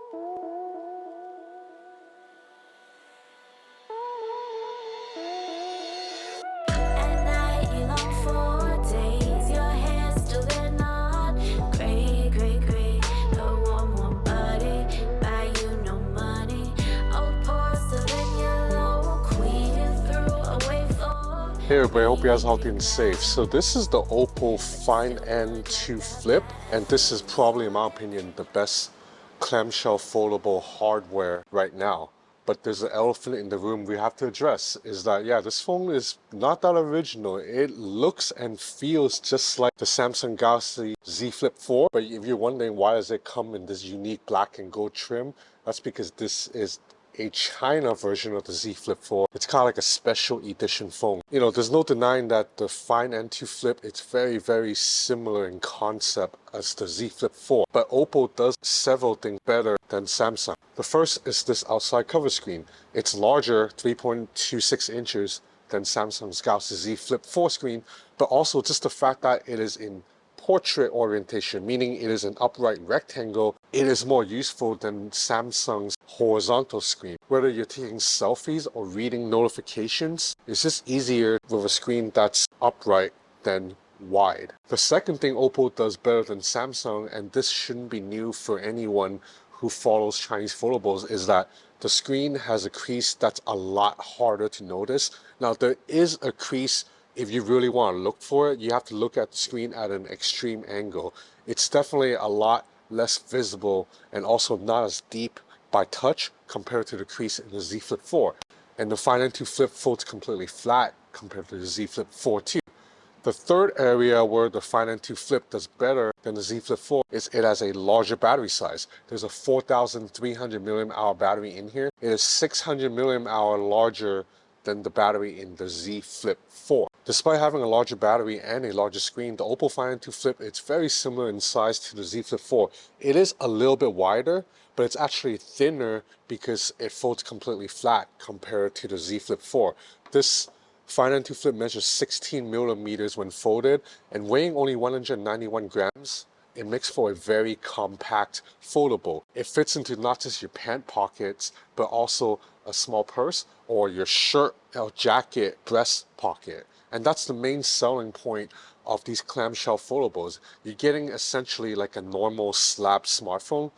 Hey everybody, I hope you guys are healthy and safe. So this is the Oppo Find N2 Flip, and this is probably, in my opinion, the best clamshell foldable hardware right now. But there's an elephant in the room we have to address, is that, yeah, this phone is not that original. It looks and feels just like the Samsung Galaxy Z Flip 4, but if you're wondering why does it come in this unique black and gold trim, that's because this is a China version of the Z Flip 4. It's kind of like a special edition phone. You know, there's no denying that the Find N2 Flip, it's very, very similar in concept as the Z Flip 4. But Oppo does several things better than Samsung. The first is this outside cover screen. It's larger, 3.26 inches, than Samsung's Galaxy Z Flip 4 screen, but also just the fact that it is in portrait orientation, meaning it is an upright rectangle. It is more useful than Samsung's horizontal screen. Whether you're taking selfies or reading notifications, it's just easier with a screen that's upright than wide. The second thing Oppo does better than Samsung, and this shouldn't be new for anyone who follows Chinese foldables, is that the screen has a crease that's a lot harder to notice. Now there is a crease. If you really want to look for it, you have to look at the screen at an extreme angle. It's definitely a lot less visible and also not as deep by touch compared to the crease in the Z Flip 4. And the Find N2 Flip folds completely flat compared to the Z Flip 4 too. The third area where the Find N2 Flip does better than the Z Flip 4 is it has a larger battery size. There's a 4,300 mAh battery in here. It is 600 mAh larger than the battery in the Z Flip 4. Despite having a larger battery and a larger screen, the Oppo Find N2 Flip, it's very similar in size to the Z Flip 4. It is a little bit wider, but it's actually thinner because it folds completely flat compared to the Z Flip 4. This Find N2 Flip measures 16 millimeters when folded, and weighing only 191 grams, it makes for a very compact foldable. It fits into not just your pant pockets, but also a small purse or your shirt or jacket breast pocket. And that's the main selling point of these clamshell foldables. You're getting essentially like a normal slab smartphone,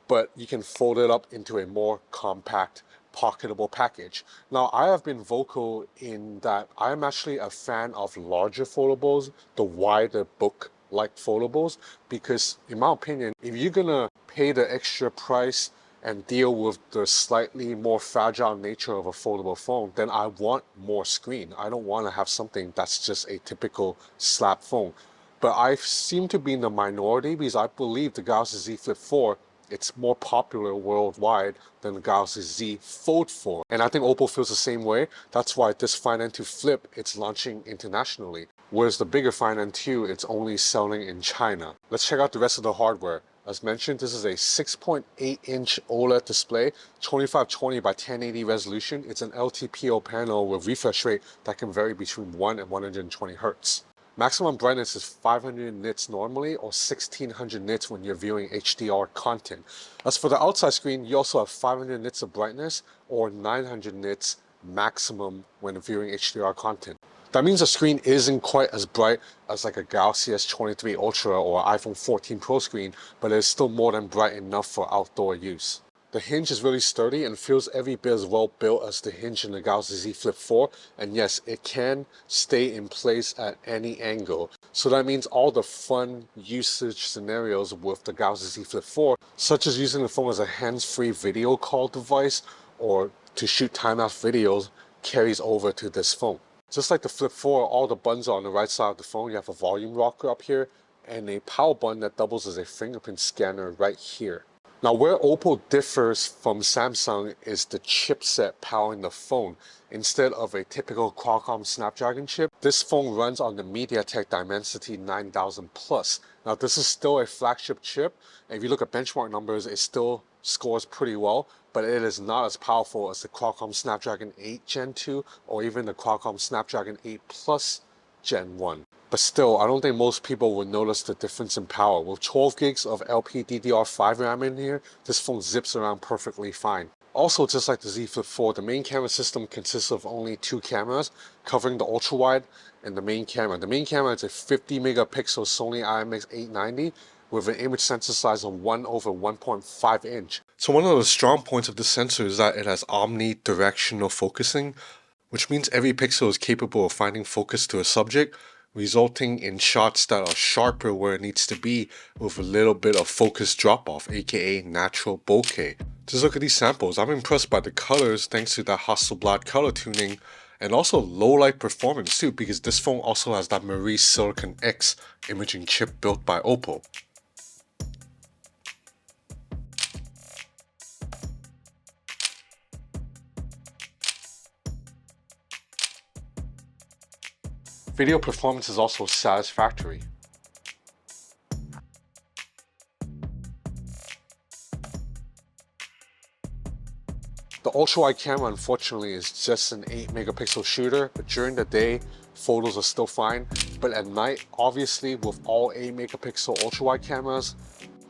but you can fold it up into a more compact, pocketable package. Now, I have been vocal in that I'm actually a fan of larger foldables, the wider book-like foldables, because in my opinion, if you're gonna pay the extra price and deal with the slightly more fragile nature of a foldable phone, then I want more screen. I don't want to have something that's just a typical slab phone. But I seem to be in the minority because I believe the Galaxy Z Flip 4, it's more popular worldwide than the Galaxy Z Fold 4. And I think Oppo feels the same way. That's why this Find N2 Flip, it's launching internationally. Whereas the bigger Find N2, it's only selling in China. Let's check out the rest of the hardware. As mentioned, this is a 6.8-inch OLED display, 2520 by 1080 resolution. It's an LTPO panel with refresh rate that can vary between 1 and 120 Hz. Maximum brightness is 500 nits normally or 1600 nits when you're viewing HDR content. As for the outside screen, you also have 500 nits of brightness or 900 nits maximum when viewing HDR content. That means the screen isn't quite as bright as like a Galaxy S23 Ultra or iPhone 14 Pro screen, but it's still more than bright enough for outdoor use. The hinge is really sturdy and feels every bit as well built as the hinge in the Galaxy Z Flip 4, and yes, it can stay in place at any angle. So that means all the fun usage scenarios with the Galaxy Z Flip 4, such as using the phone as a hands-free video call device or to shoot time-lapse videos, carries over to this phone. Just like the Flip 4, all the buttons are on the right side of the phone. You have a volume rocker up here and a power button that doubles as a fingerprint scanner right here. Now, where Oppo differs from Samsung is the chipset powering the phone. Instead of a typical Qualcomm Snapdragon chip, this phone runs on the MediaTek Dimensity 9000 Plus. Now, this is still a flagship chip, and if you look at benchmark numbers, it still scores pretty well, but it is not as powerful as the Qualcomm Snapdragon 8 Gen 2 or even the Qualcomm Snapdragon 8 Plus Gen 1. But still, I don't think most people will notice the difference in power. With 12 gigs of LPDDR5 RAM in here, this phone zips around perfectly fine. Also, just like the Z Flip 4, the main camera system consists of only two cameras, covering the ultra-wide and the main camera. The main camera is a 50 megapixel Sony IMX890 with an image sensor size of 1/1.5 inch. So one of the strong points of this sensor is that it has omnidirectional focusing, which means every pixel is capable of finding focus to a subject, resulting in shots that are sharper where it needs to be with a little bit of focus drop-off, aka natural bokeh. Just look at these samples. I'm impressed by the colors thanks to that Hasselblad color tuning, and also low light performance too, because this phone also has that Marie Silicon X imaging chip built by Oppo. Video performance is also satisfactory. The ultra-wide camera unfortunately is just an 8 megapixel shooter, but during the day, photos are still fine. But at night, obviously with all 8 megapixel ultra-wide cameras,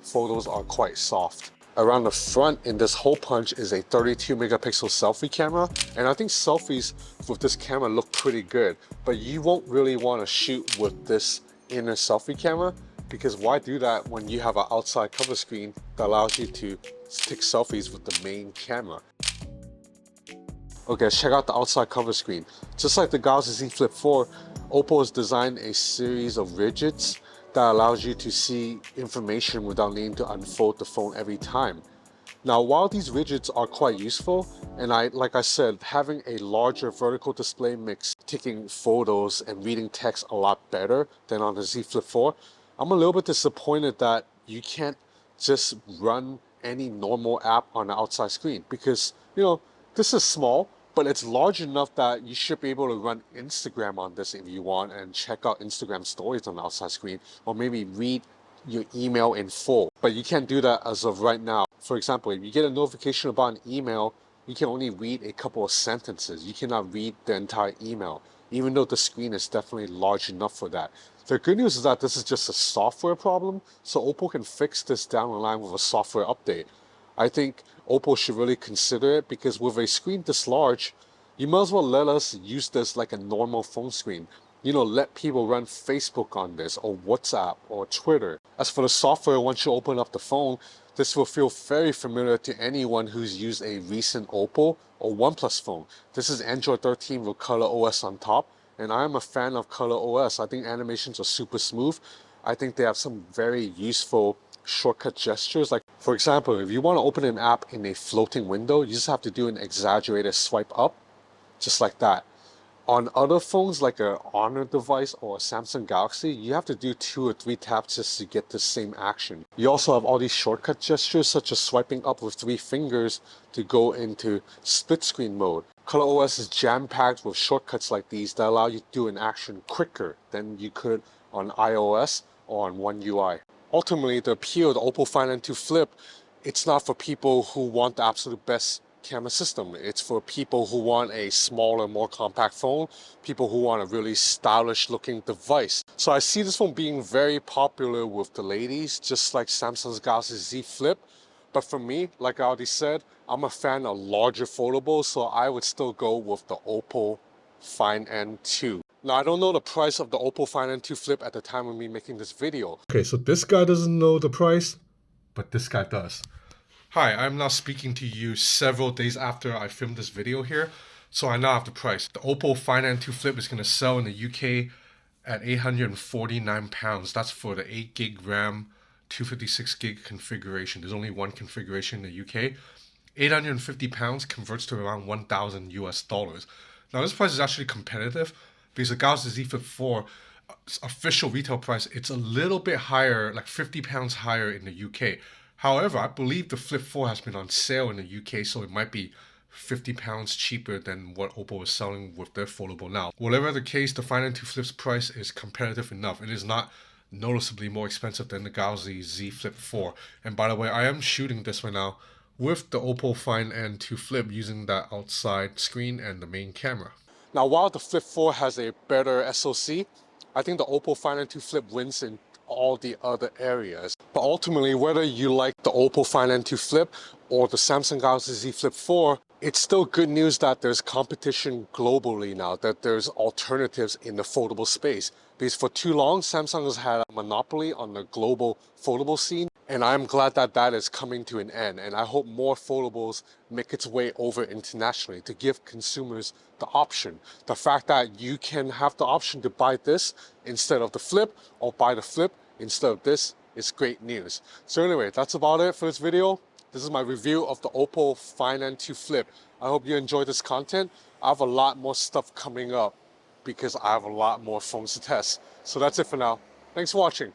photos are quite soft. Around the front in this hole punch is a 32 megapixel selfie camera, and I think selfies with this camera look pretty good, but you won't really want to shoot with this inner selfie camera, because why do that when you have an outside cover screen that allows you to take selfies with the main camera. Okay, check out the outside cover screen. Just like the Galaxy Z Flip 4, Oppo has designed a series of widgets that allows you to see information without needing to unfold the phone every time. Now, while these widgets are quite useful, and like I said, having a larger vertical display makes taking photos and reading text a lot better than on the Z Flip 4, I'm a little bit disappointed that you can't just run any normal app on the outside screen, because, you know, this is small, but it's large enough that you should be able to run Instagram on this if you want and check out Instagram stories on the outside screen, or maybe read your email in full. But you can't do that as of right now. For example, if you get a notification about an email, you can only read a couple of sentences. You cannot read the entire email, even though the screen is definitely large enough for that. The good news is that this is just a software problem, so Oppo can fix this down the line with a software update. I think Oppo should really consider it, because with a screen this large, you might as well let us use this like a normal phone screen. You know, let people run Facebook on this, or WhatsApp, or Twitter. As for the software, once you open up the phone, this will feel very familiar to anyone who's used a recent Oppo or OnePlus phone. This is Android 13 with Color OS on top, and I am a fan of Color OS. I think animations are super smooth. I think they have some very useful shortcut gestures. Like, for example, if you want to open an app in a floating window, you just have to do an exaggerated swipe up, just like that. On other phones like a Honor device or a Samsung Galaxy, you have to do 2 or 3 taps just to get the same action. You also have all these shortcut gestures, such as swiping up with 3 fingers to go into split screen mode. ColorOS is jam-packed with shortcuts like these that allow you to do an action quicker than you could on iOS or on One UI. Ultimately, the appeal of the Oppo Find N2 Flip, it's not for people who want the absolute best camera system. It's for people who want a smaller, more compact phone, people who want a really stylish looking device. So I see this phone being very popular with the ladies, just like Samsung's Galaxy Z Flip. But for me, like I already said, I'm a fan of larger foldables, so I would still go with the Oppo Find N2. Now, I don't know the price of the Oppo Find N2 Flip at the time of me making this video. Okay, so this guy doesn't know the price, but this guy does. Hi, I'm now speaking to you several days after I filmed this video here, so I now have the price. The Oppo Find N2 Flip is going to sell in the UK at £849. That's for the 8 gig RAM, 256 gig configuration. There's only one configuration in the UK. £850 converts to around 1,000 US dollars. Now this price is actually competitive because the Galaxy Z Flip 4 official retail price, it's a little bit higher, like £50 higher in the UK. However, I believe the Flip 4 has been on sale in the UK, so it might be £50 cheaper than what Oppo is selling with their foldable now. Whatever the case, the Find N2 Flip's price is competitive enough. It is not noticeably more expensive than the Galaxy Z Flip 4. And by the way, I am shooting this right now with the Oppo Find N2 Flip using that outside screen and the main camera. Now, while the Flip 4 has a better SoC, I think the Oppo Find N2 Flip wins in all the other areas. But ultimately, whether you like the Oppo Find N2 Flip or the Samsung Galaxy Z Flip 4, it's still good news that there's competition globally now, that there's alternatives in the foldable space. Because for too long, Samsung has had a monopoly on the global foldable scene, and I'm glad that that is coming to an end. And I hope more foldables make its way over internationally to give consumers the option. The fact that you can have the option to buy this instead of the Flip, or buy the Flip instead of this, is great news. So anyway, that's about it for this video. This is my review of the Oppo Find N2 Flip. I hope you enjoyed this content. I have a lot more stuff coming up because I have a lot more phones to test. So that's it for now. Thanks for watching.